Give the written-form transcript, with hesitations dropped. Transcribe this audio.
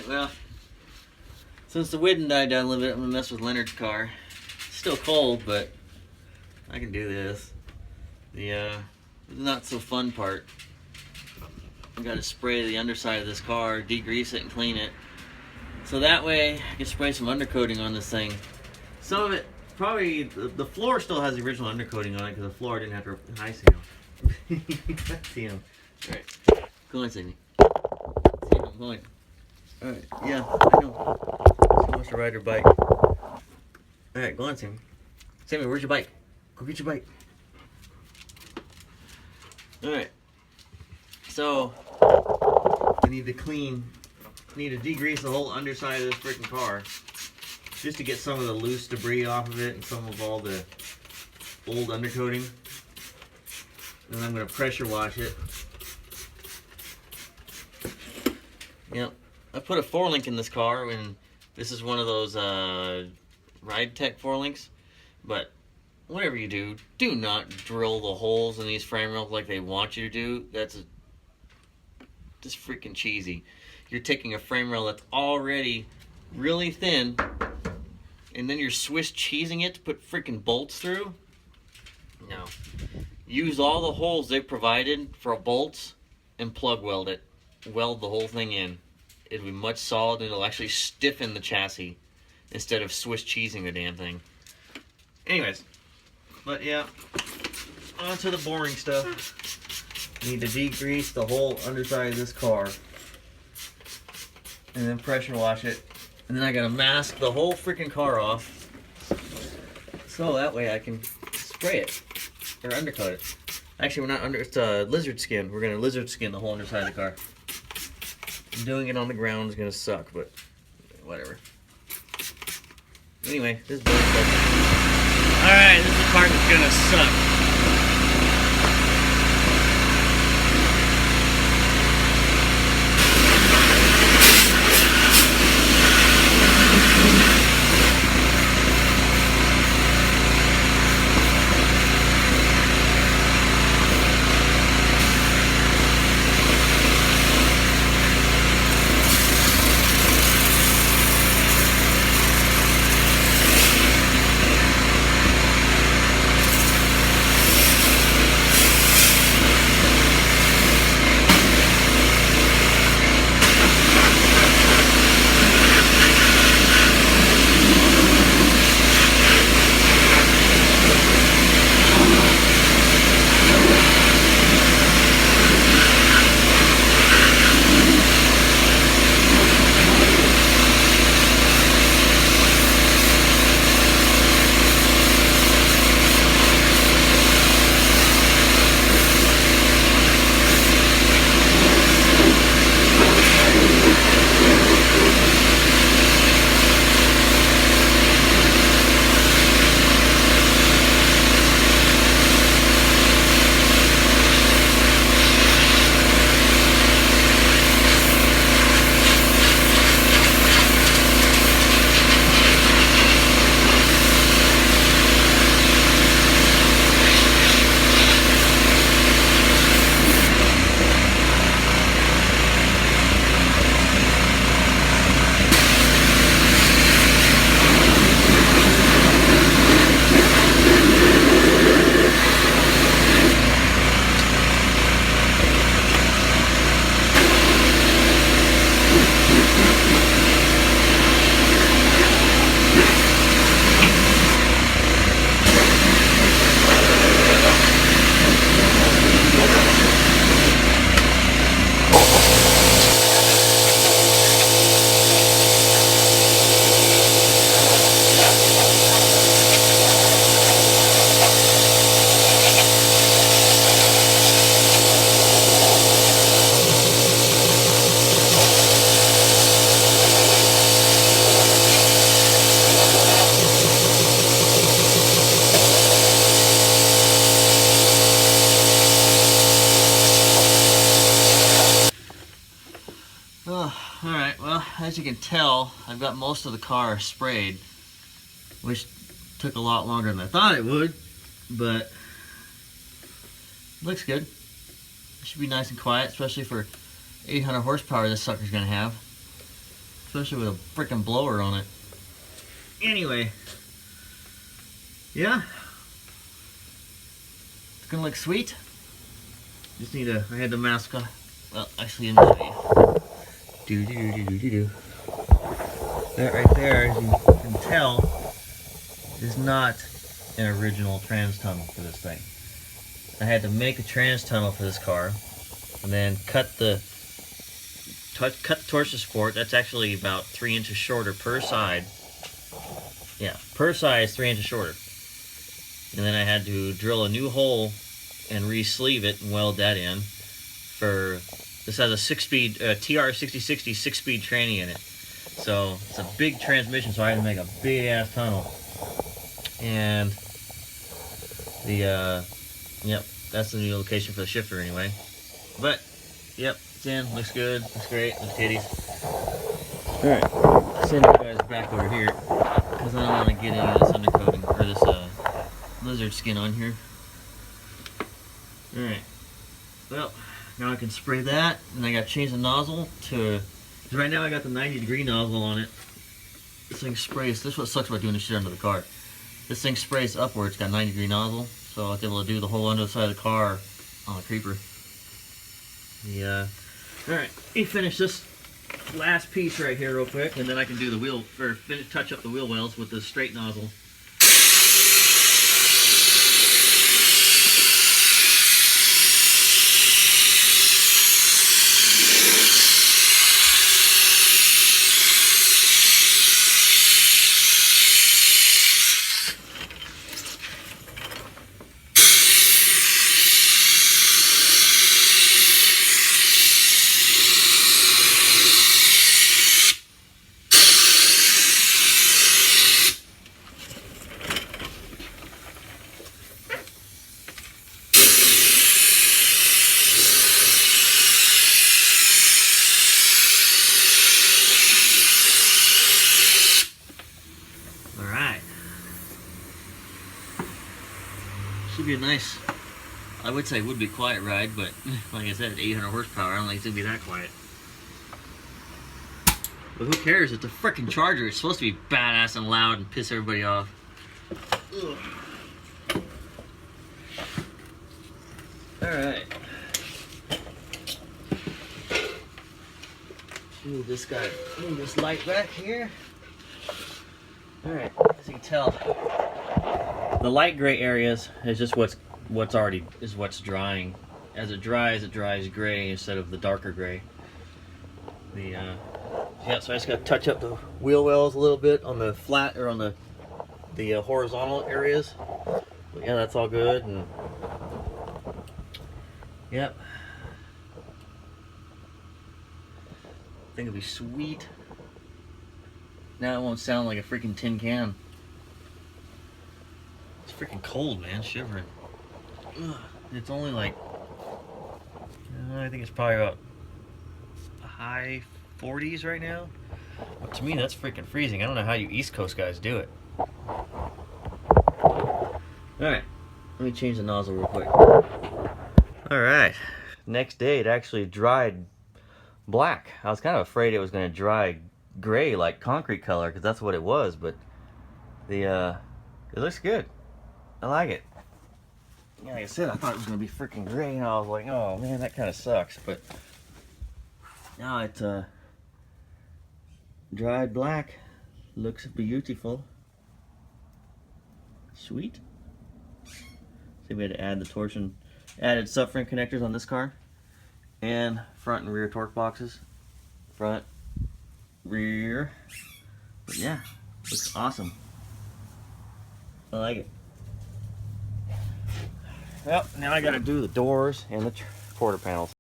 well, since the wind died down a little bit, I'm gonna mess with Leonard's car. It's still cold, but I can do this. The not so fun part. I gotta spray the underside of this car, degrease it, and clean it. So that way I can spray some undercoating on this thing. Some of it, probably, the floor still has the original undercoating on it because the floor didn't have to. Hi, Sam. See him. Alright. Go on, Sydney. See him, go on. Alright, yeah, I know. She wants to ride her bike. Alright, go on, Sammy. Sammy, where's your bike? Go get your bike. Alright. So, I need to degrease the whole underside of this freaking car. Just to get some of the loose debris off of it and some of all the old undercoating. And I'm going to pressure wash it. Yep. I put a 4-link in this car, and this is one of those Ride Tech 4-links. But whatever you do, do not drill the holes in these frame rails like they want you to do. That's just freaking cheesy. You're taking a frame rail that's already really thin, and then you're Swiss cheesing it to put freaking bolts through? No. Use all the holes they provided for bolts and plug weld it. Weld the whole thing in. It'll be much solid, and it'll actually stiffen the chassis instead of Swiss cheesing the damn thing. Anyways, but yeah, on to the boring stuff. Need to degrease the whole underside of this car, and then pressure wash it, and then I gotta mask the whole freaking car off, so that way I can spray it or undercoat it. Actually, we're not under. It's lizard skin. We're gonna lizard skin the whole underside of the car. Doing it on the ground is gonna suck, but whatever. Anyway, this is boring stuff. Alright, this is the part that's gonna suck. Alright, well, as you can tell, I've got most of the car sprayed, which took a lot longer than I thought it would, but looks good. It should be nice and quiet, especially for 800 horsepower this sucker's going to have. especially with a freaking blower on it. Anyway, yeah, it's gonna look sweet. Just need I had the mask on. Well, actually, let me show you. That right there, as you can tell, is not an original trans tunnel for this thing. I had to make a trans tunnel for this car, and then cut the torsion support. That's actually about 3 inches shorter per side. Yeah, per side is 3 inches shorter. And then I had to drill a new hole and re-sleeve it and weld that in. This has a 6-speed TR6060 6-speed tranny in it. So it's a big transmission, so I had to make a big ass tunnel. And yep, that's the new location for the shifter anyway. But yep, it's in, looks good, looks great, looks titties. Alright, I'll send you guys back over here because I don't want to get any of this undercoating or this lizard skin on here. Alright, well, now I can spray that, and I got to change the nozzle to, because right now I got the 90-degree nozzle on it. This thing sprays, this is what sucks about doing this shit under the car. This thing sprays upwards, got a 90-degree nozzle, so I was able to do the whole under the side of the car on the creeper. Alright, let me finish this last piece right here real quick, and then I can do the wheel, or touch up the wheel wells with the straight nozzle. Should be a nice, I would say it would be a quiet ride, but like I said, 800 horsepower, I don't think it's going to be that quiet. But who cares? It's a freaking Charger. It's supposed to be badass and loud and piss everybody off. Alright. Move this light back here. Alright, as you can tell, the light gray areas is just what's drying. As it dries gray instead of the darker gray. Yeah, so I just gotta touch up the wheel wells a little bit on the flat or on the horizontal areas. But yeah, that's all good. And yep, I think it'll be sweet. Now it won't sound like a freaking tin can. It's freaking cold, man. Shivering. Ugh. It's only like, I think it's probably about high 40s right now. But to me, that's freaking freezing. I don't know how you East Coast guys do it. Alright, let me change the nozzle real quick. Alright, next day it actually dried black. I was kind of afraid it was going to dry gray like concrete color, because that's what it was, but it looks good. I like it. Yeah, like I said, I thought it was going to be freaking gray, and I was like, oh man, that kind of sucks, but now it's dried black. Looks beautiful. Sweet. See, we had to add the torsion, added subframe connectors on this car, and front and rear torque boxes. Front, rear. But yeah, looks awesome. I like it. Well, now I gotta do the doors and the quarter panels.